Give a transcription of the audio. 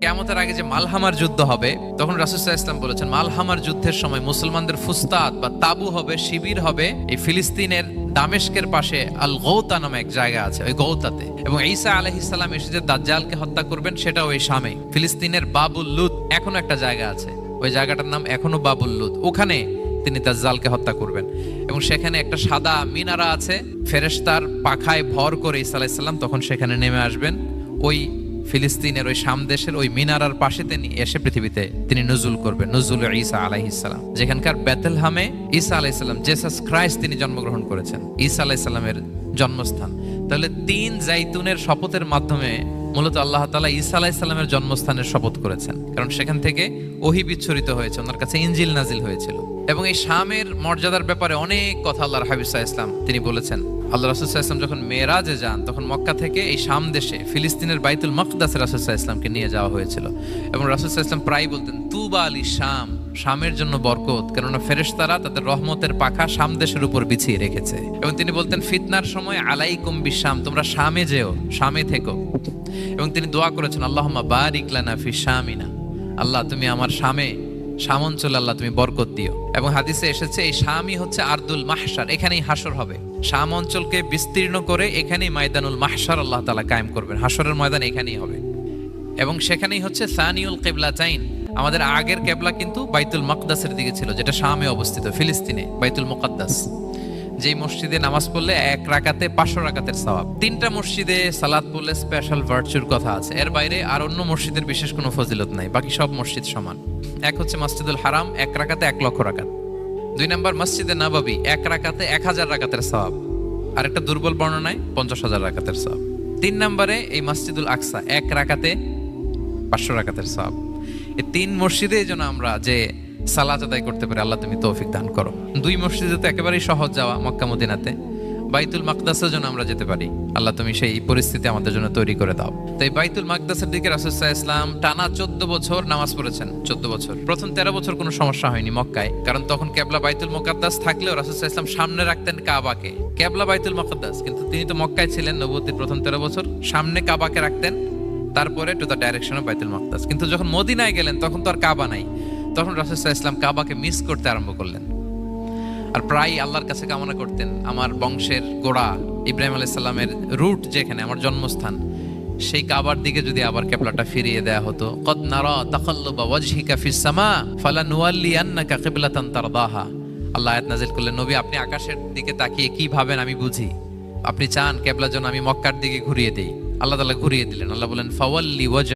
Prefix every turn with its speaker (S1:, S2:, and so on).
S1: কিয়ামতের আগে যে মালহামার যুদ্ধ হবে, তখন রাসূল সাল্লাল্লাহু আলাইহি ওয়াসাল্লাম বলেছেন মালহামার যুদ্ধের সময় মুসলমানদের ফুস্তাদ বা তাবু হবে, শিবির হবে এই ফিলিস্তিনের দামেস্কের পাশে আল গৌতা নামে এক জায়গা আছে, ওই গৌতাতে। এবং ঈসা আলাইহিস সালাম এসে যে দাজ্জালকে হত্যা করবেন সেটাও ওই শামে। ফিলিস্তিনের বাবুল লুদ এখনো একটা জায়গা আছে, ওই জায়গাটার নাম এখনো বাবুল লুদ, ওখানে তিনি দাজ্জালকে হত্যা করবেন। এবং সেখানে একটা সাদা মিনারা আছে, ফেরেশতার পাখায় ভর করে ঈসা আলাইহিস সালাম তখন সেখানে নেমে আসবেন। ওই ফিলিস্তিনের ওই শাম দেশের ওই মিনারার পাশে তিনি এসে পৃথিবীতে তিনি নুজুল করবেন, নুজুল ঈসা আলাইহিস সালাম। যেখানকার বেথলহামে ঈসা আলাইহিস সালাম, জেসাস ক্রাইস্ট তিনি জন্মগ্রহণ করেছেন, ঈসা আলাইহিস সালামের জন্মস্থান। তাহলে 3 জাইতুনের শপথের মাধ্যমে মূলত আল্লাহ তাআলা ঈসা আলাইহিস সালামের জন্মস্থানের শপথ করেছেন, কারণ সেখান থেকে ওহী বিচ্ছুরিত হয়েছে, ওনার কাছে ইনজিল নাজিল হয়েছিল। এবং এই শামের মর্যাদার ব্যাপারে অনেক কথা আল্লাহর হাবিব সাল্লাল্লাহু আলাইহি ওয়াসাল্লাম তিনি বলেছেন। আল্লাহ রাসূল সাল্লাল্লাহু আলাইহি ওয়াসাল্লাম যখন মেরাজে যান, তখন মক্কা থেকে এই শাম দেশে ফিলিস্তিনের বাইতুল মাকদাসে রাসূল সাল্লাল্লাহু আলাইহি ওয়াসাল্লামকে নিয়ে যাওয়া হয়েছিল। এবং রাসূল সাল্লাল্লাহু আলাইহি ওয়াসাল্লাম প্রায় বলতেন তুবা আলি শাম, শামের জন্য বরকত, কেননা ফেরেশতারা তাদের রহমতের পাখা শাম দেশের উপর বিছিয়ে রেখেছে। এবং তিনি বলতেন ফিতনার সময় আলাইকুম বিশাম, তোমরা শামে যেও, শামে থেকো। এবং তিনি দোয়া করেছেন আল্লাহুম্মা বারিক লানা ফি শামিনা, আল্লাহ তুমি আমার শামে, শাম অঞ্চলে আল্লাহ তুমি বরকত দিও। এবং হাদিসে এসেছে এই শামই হচ্ছে আরদুল মাহশার, এখানেই হাসর হবে। শাম অঞ্চলকে বিস্তীর্ণ করে এখানেই ময়দানুল মাহশার আল্লাহ তাআলা কায়েম করবেন, হাসরের ময়দান এখানেই হবে। এবং সেখানেই হচ্ছে সানিউল কিবলাতাইন, আমাদের আগের কিবলা কিন্তু বাইতুল মাকদাসের দিকে ছিল, যেটা শামে অবস্থিত, ফিলিস্তিনে বাইতুল মুকাদ্দাস। যেই মসজিদে নামাজ পড়লে 1 রাকাতে 500 রাকাতের সওয়াব। 3টা মসজিদে সালাত পড়লে স্পেশাল ভার্চুর কথা আছে, এর বাইরে আর অন্য মসজিদের বিশেষ কোনো ফজিলত নাই, বাকি সব মসজিদ সমান। এক হচ্ছে মসজিদুল হারাম, 1 রাকাতে 1 লক্ষ রাকাত। 2 নম্বর মসজিদে নববী, 1 রাকাতে 1000 রাকাতের সওয়াব, আর একটা দুর্বল বর্ণনায় 50,000 রাকাতের সওয়াব। 3 নম্বরে এই মসজিদুল আকসা, 1 রাকাতে 500 রাকাতের সওয়াব। এই 3 মসজিদে যেন আমরা যে সালাত আদায় করতে পারি, আল্লাহ তুমি তৌফিক দান করো। 2 মসজিদে তো একেবারেই সহজ যাওয়া, মক্কা মদিনাতে। বাইতুল মাকদাসের জন্য আমরা যেতে পারি, আল্লাহ তুমি সেই পরিস্থিতি আমাদের জন্য তৈরি করে দাও। তো এই বাইতুল মাকদাসের দিকে রাসূল সাল্লাল্লাহু আলাইহি ওয়াসাল্লাম টানা 14 বছর নামাজ পড়েছেন। 14 বছর, প্রথম 13 বছর কোনো সমস্যা হয়নি মক্কায়, কারণ তখন কিবলা বাইতুল মুকাদ্দাস থাকলেও রাসূল সাল্লাল্লাহু আলাইহি ওয়াসাল্লাম সামনে রাখতেন কাবাকে, কিবলা বাইতুল মুকাদ্দাস, কিন্তু তিনি তো মক্কায় ছিলেন নবুয়তের প্রথম 13 বছর, সামনে কাবাকে রাখতেন, তারপরে টু দ্য ডাইরেকশন অফ বাইতুল মাকদাস। কিন্তু যখন মদিনায় গেলেন তখন তো আর কাবা নাই, তখন রাসূল সাল্লাল্লাহু আলাইহি ওয়াসাল্লাম কাবাকে মিস করতে আরম্ভ করলেন। আর প্রায় আল্লাহর কাছে কামনা করতেন আমার বংশের গোড়া ইব্রাহিম আলাইহিস সালামের রুট, যেখানে আমার জন্মস্থান, সেই কাবার দিকে যদি আবার কিবলাটা ফিরিয়ে দেয়া হতো। কদ নারা তাকাল্লুবা ওয়াজহিকা ফিস সামা ফালানুওয়াল্লিয়ান্নাকা কিবলাতান তারদাহা। আল্লাহ আয়াত নাযিল করলেন, নবী আপনি আকাশের দিকে তাকিয়ে কি ভাবেন আমি বুঝি, আপনি চান কিবলা যেন আমি মক্কার দিকে ঘুরিয়ে দেই। আল্লাহ তাআলা ঘুরিয়ে দিলেন। আল্লাহ বলেন ফাওয়াল্লি ওয়াজ